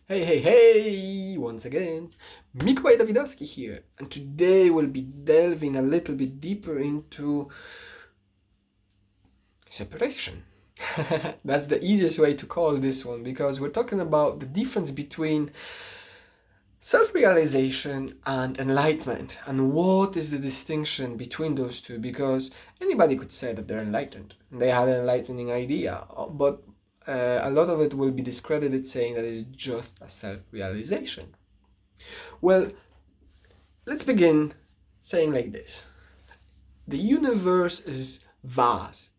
Hey, once again, mikolajmariadawidowski here, and today we'll be delving a little bit deeper into separation. That's the easiest way to call this one, because we're talking about the difference between self-realization and enlightenment, and what is the distinction between those two, because anybody could say that they're enlightened, they had an enlightening idea, but a lot of it will be discredited, saying that it's just a self-realization. Well, let's begin saying like this. The universe is vast,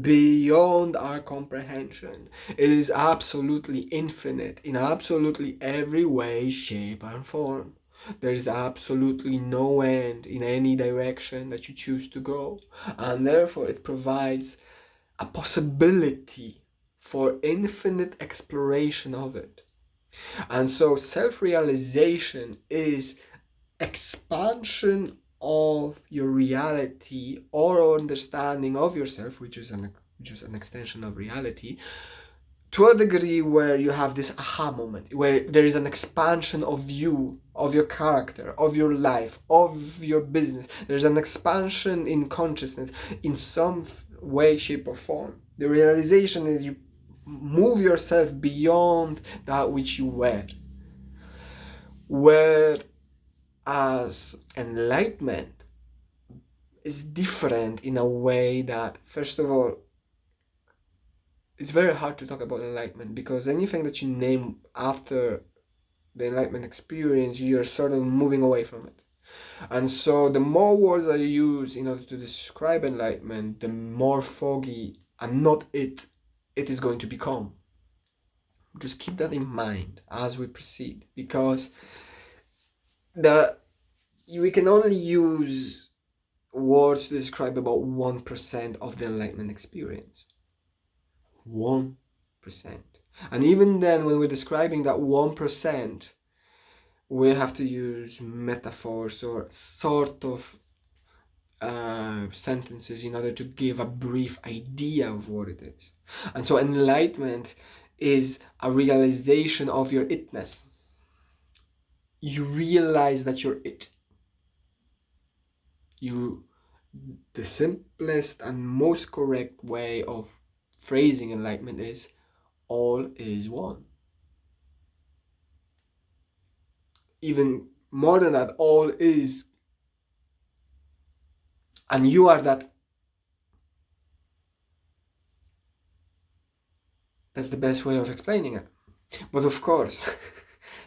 beyond our comprehension. It is absolutely infinite in absolutely every way, shape, and form. There is absolutely no end in any direction that you choose to go, and therefore it provides a possibility for infinite exploration of it. And so self-realization is expansion of your reality or understanding of yourself, which is an extension of reality, to a degree where you have this aha moment, where there is an expansion of you, of your character, of your life, of your business. There's an expansion in consciousness in some way, shape, or form. The realization is you move yourself beyond that which you were. Whereas enlightenment is different in a way that, first of all, it's very hard to talk about enlightenment, because anything that you name after the enlightenment experience, you're sort of moving away from it. And so the more words I use in order to describe enlightenment, the more foggy and not it is going to become. Just keep that in mind as we proceed, because we can only use words to describe about 1% of the enlightenment experience. 1%. And even then, when we're describing that 1%, we have to use metaphors or sort of sentences in order to give a brief idea of what it is. And so enlightenment is a realization of your itness. You realize that you're it. The simplest and most correct way of phrasing enlightenment is all is one. Even more than that, all is, and you are that. That's the best way of explaining it. But of course,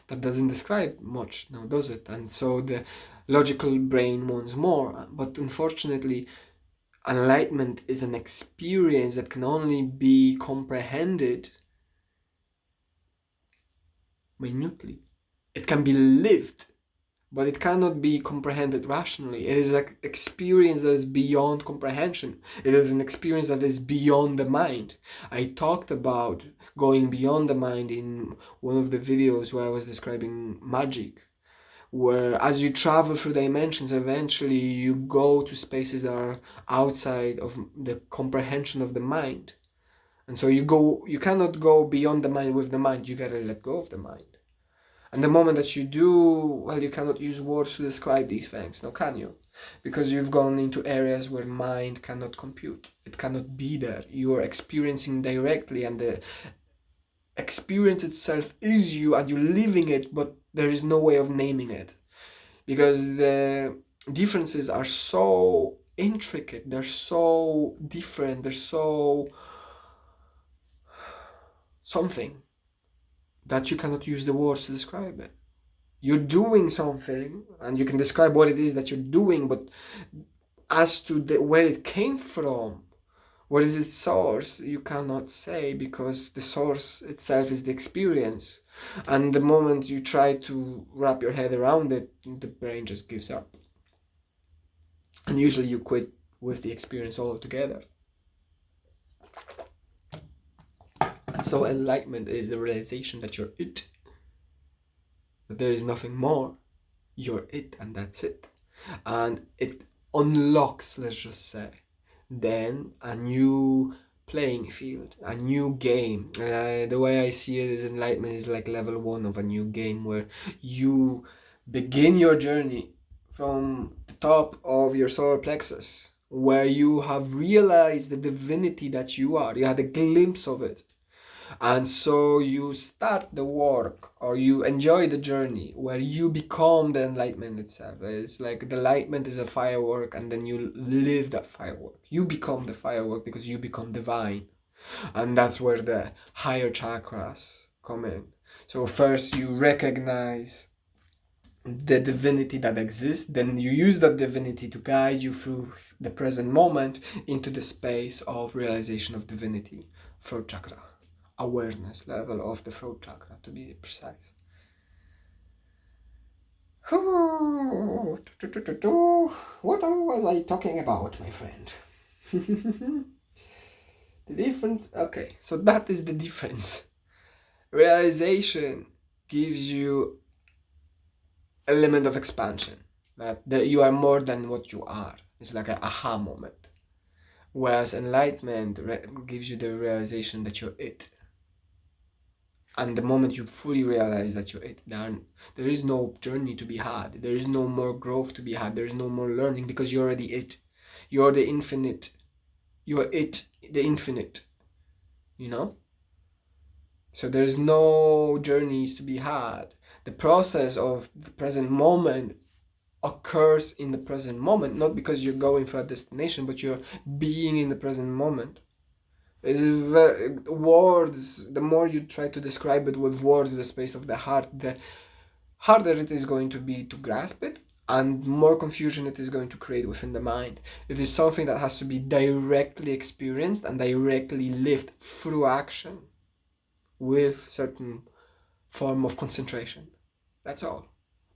that doesn't describe much now, does it? And so the logical brain wants more. But unfortunately, enlightenment is an experience that can only be comprehended minutely. It can be lived, but it cannot be comprehended rationally. It is an experience that is beyond comprehension. It is an experience that is beyond the mind. I talked about going beyond the mind in one of the videos where I was describing magic, where as you travel through dimensions, eventually you go to spaces that are outside of the comprehension of the mind. And so you cannot go beyond the mind with the mind. You gotta let go of the mind. And the moment that you do, well, you cannot use words to describe these things, now can you? Because you've gone into areas where mind cannot compute. It cannot be there. You are experiencing directly, and the experience itself is you, and you're living it, but there is no way of naming it. Because the differences are so intricate, they're so different, they're so something that you cannot use the words to describe it. You're doing something, and you can describe what it is that you're doing, but as to where it came from, what is its source, you cannot say, because the source itself is the experience. And the moment you try to wrap your head around it, the brain just gives up. And usually you quit with the experience altogether. And so enlightenment is the realization that you're it. That there is nothing more. You're it, and that's it. And it unlocks, let's just say, then a new playing field, a new game. The way I see it is enlightenment is like level 1 of a new game where you begin your journey from the top of your solar plexus, where you have realized the divinity that you are. You had a glimpse of it. And so you start the work, or you enjoy the journey where you become the enlightenment itself. It's like the enlightenment is a firework, and then you live that firework. You become the firework because you become divine. And that's where the higher chakras come in. So first you recognize the divinity that exists, then you use that divinity to guide you through the present moment into the space of realization of divinity, throat chakra, awareness level of the throat chakra, to be precise. What was I talking about, my friend? The difference, okay, so that is the difference. Realization gives you element of expansion, that you are more than what you are. It's like an aha moment. Whereas enlightenment gives you the realization that you're it. And the moment you fully realize that you're it, there is no journey to be had. There is no more growth to be had. There is no more learning, because you're already it. You're the infinite. You're it, the infinite. You know? So there's no journeys to be had. The process of the present moment occurs in the present moment, not because you're going for a destination, but you're being in the present moment. Words, the more you try to describe it with words, the space of the heart, the harder it is going to be to grasp it, and more confusion it is going to create within the mind. It is something that has to be directly experienced and directly lived through action with certain form of concentration. That's all.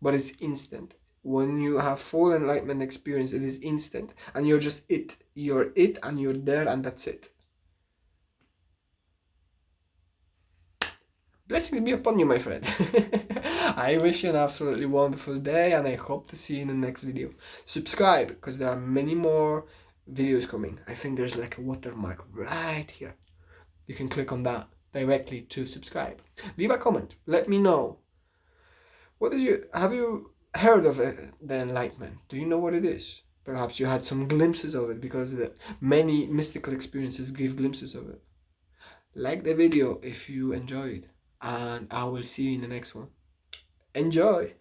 But it's instant. When you have full enlightenment experience, it is instant, and you're just it. You're it, and you're there, and that's it. Blessings be upon you, my friend. I wish you an absolutely wonderful day, and I hope to see you in the next video. Subscribe, because there are many more videos coming. I think there's like a watermark right here. You can click on that directly to subscribe. Leave a comment. Let me know. Have you heard of the enlightenment? Do you know what it is? Perhaps you had some glimpses of it, because many mystical experiences give glimpses of it. Like the video if you enjoyed, and I will see you in the next one. Enjoy!